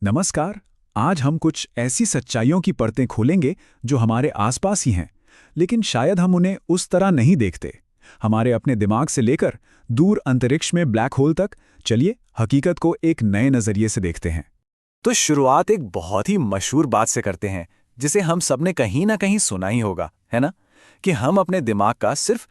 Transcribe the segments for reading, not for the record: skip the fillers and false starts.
नमस्कार। आज हम कुछ ऐसी सच्चाइयों की परतें खोलेंगे जो हमारे आसपास ही हैं, लेकिन शायद हम उन्हें उस तरह नहीं देखते। हमारे अपने दिमाग से लेकर दूर अंतरिक्ष में ब्लैक होल तक, चलिए हकीकत को एक नए नजरिए से देखते हैं। तो शुरुआत एक बहुत ही मशहूर बात से करते हैं, जिसे हम सबने कहीं ना कहीं सुना ही होगा, है ना? कि हम अपने दिमाग का सिर्फ।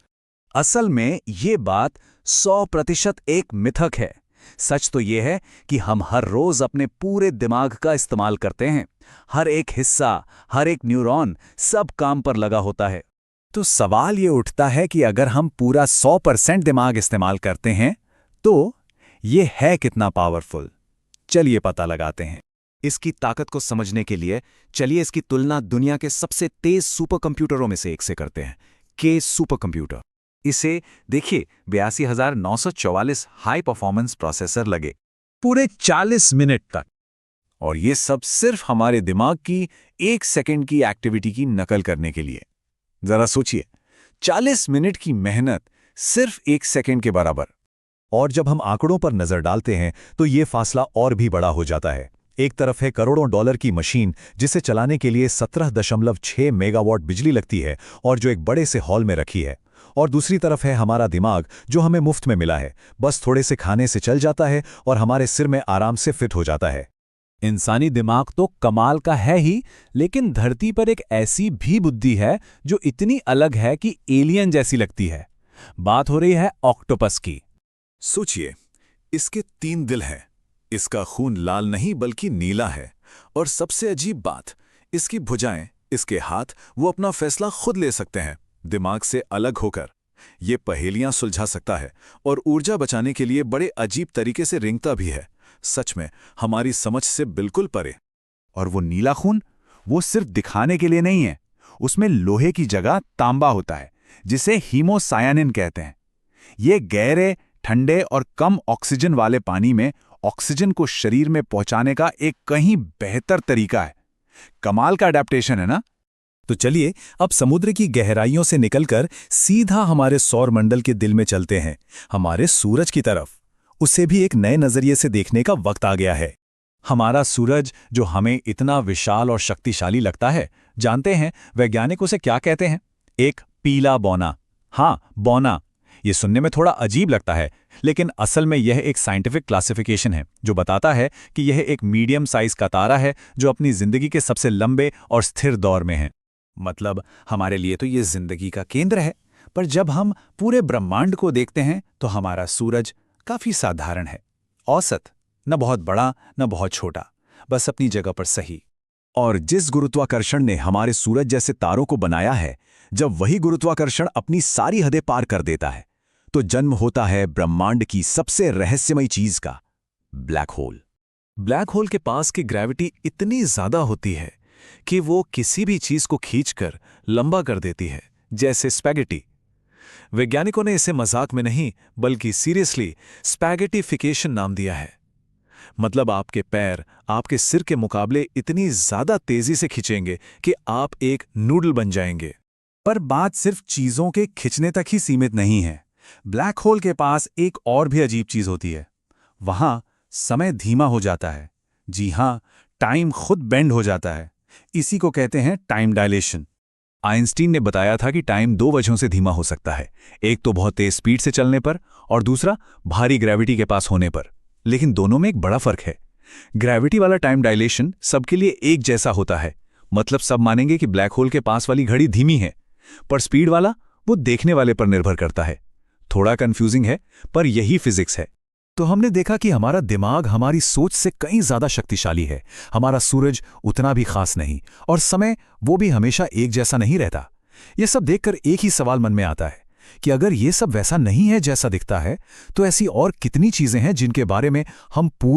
असल में ये बात 100% एक मिथक है। सच तो ये है कि हम हर रोज अपने पूरे दिमाग का इस्तेमाल करते हैं। हर एक हिस्सा, हर एक न्यूरॉन, सब काम पर लगा होता है। तो सवाल ये उठता है कि अगर हम पूरा 100% दिमाग इस्तेमाल करते हैं, तो ये है कितना पावरफुल? चलिए पता लगाते हैं। इसकी ताकत को समझने के लिए चलिए इसकी तुलना दुनिया के सबसे तेज सुपर कंप्यूटरों में से एक से करते हैं, के सुपर कंप्यूटर। इसे देखिए 82,944 हाई परफॉर्मेंस प्रोसेसर लगे पूरे 40 मिनट तक। और ये सब सिर्फ हमारे दिमाग की 1 सेकंड की एक्टिविटी की नकल करने के लिए। जरा सोचिए, 40 मिनट की मेहनत सिर्फ 1 सेकंड के बराबर। और जब हम आंकड़ों पर नजर डालते हैं तो ये फासला और भी बड़ा हो जाता है। एक तरफ है करोड़ों डॉलर की मशीन, जिसे चलाने के लिए 17.6 मेगावाट बिजली लगती है और जो एक बड़े से हॉल में रखी है। और दूसरी तरफ है हमारा दिमाग, जो हमें मुफ्त में मिला है, बस थोड़े से खाने से चल जाता है और हमारे सिर में आराम से फिट हो जाता है। इंसानी दिमाग तो कमाल का है ही, लेकिन धरती पर एक ऐसी भी बुद्धि है जो इतनी अलग है कि एलियन जैसी लगती है। बात हो रही है ऑक्टोपस की। सोचिए, इसके 3 दिल हैं। इसका खून लाल नहीं बल्कि नीला है। और सबसे अजीब बात, इसकी भुजाएं, इसके हाथ, वो अपना फैसला खुद ले सकते हैं, दिमाग से अलग होकर। ये पहेलियां सुलझा सकता है और ऊर्जा बचाने के लिए बड़े अजीब तरीके से रेंगता भी है। सच में हमारी समझ से बिल्कुल परे। और वो नीला खून, वो सिर्फ दिखाने के लिए नहीं है। उसमें लोहे की जगह तांबा होता है, जिसे हीमोसायानिन कहते हैं। ये गहरे, ठंडे और कम ऑक्सीजन वाले पानी में ऑक्सीजन को शरीर में पहुंचाने का एक कहीं बेहतर तरीका है। कमाल का अडेप्टेशन है ना? तो चलिए अब समुद्र की गहराइयों से निकलकर सीधा हमारे सौरमंडल के दिल में चलते हैं, हमारे सूरज की तरफ। उसे भी एक नए नजरिए से देखने का वक्त आ गया है। हमारा सूरज, जो हमें इतना विशाल और शक्तिशाली लगता है, जानते हैं वैज्ञानिक उसे क्या कहते हैं? एक पीला बौना। हाँ, बौना। ये सुनने में थोड़ा अजीब लगता है, लेकिन असल में यह एक साइंटिफिक क्लासिफिकेशन है जो बताता है कि यह एक मीडियम साइज का तारा है जो अपनी जिंदगी के सबसे लंबे और स्थिर दौर में है। मतलब हमारे लिए तो ये जिंदगी का केंद्र है, पर जब हम पूरे ब्रह्मांड को देखते हैं तो हमारा सूरज काफी साधारण है। औसत, न बहुत बड़ा न बहुत छोटा, बस अपनी जगह पर सही। और जिस गुरुत्वाकर्षण ने हमारे सूरज जैसे तारों को बनाया है, जब वही गुरुत्वाकर्षण अपनी सारी हदें पार कर देता है, तो जन्म होता है ब्रह्मांड की सबसे रहस्यमयी चीज का, ब्लैक होल। ब्लैक होल के पास की ग्रेविटी इतनी ज्यादा होती है कि वो किसी भी चीज को खींचकर लंबा कर देती है, जैसे स्पैगेटी। वैज्ञानिकों ने इसे मजाक में नहीं बल्कि सीरियसली स्पैगेटिफिकेशन नाम दिया है। मतलब आपके पैर आपके सिर के मुकाबले इतनी ज्यादा तेजी से खींचेंगे कि आप एक नूडल बन जाएंगे। पर बात सिर्फ चीजों के खिंचने तक ही सीमित नहीं है। ब्लैक होल के पास एक और भी अजीब चीज होती है। वहां समय धीमा हो जाता है। जी हां, टाइम खुद बेंड हो जाता है। इसी को कहते हैं टाइम डायलेशन। आइंस्टीन ने बताया था कि टाइम 2 वजहों से धीमा हो सकता है। एक तो बहुत तेज स्पीड से चलने पर, और दूसरा भारी ग्रेविटी के पास होने पर। लेकिन दोनों में एक बड़ा फर्क है। ग्रेविटी वाला टाइम डायलेशन सबके लिए एक जैसा होता है। मतलब सब मानेंगे कि ब्लैक होल के पास वाली घड़ी धीमी है। पर स्पीड वाला, वो देखने वाले पर निर्भर करता है। थोड़ा कंफ्यूजिंग है, पर यही फिजिक्स है। तो हमने देखा कि हमारा दिमाग हमारी सोच से कहीं ज्यादा शक्तिशाली है। हमारा सूरज उतना भी खास नहीं, और समय वो भी हमेशा एक जैसा नहीं रहता। ये सब देखकर एक ही सवाल मन में आता है कि अगर ये सब वैसा नहीं है जैसा दिखता है, तो ऐसी और कितनी चीजें हैं जिनके बारे में हम पूरी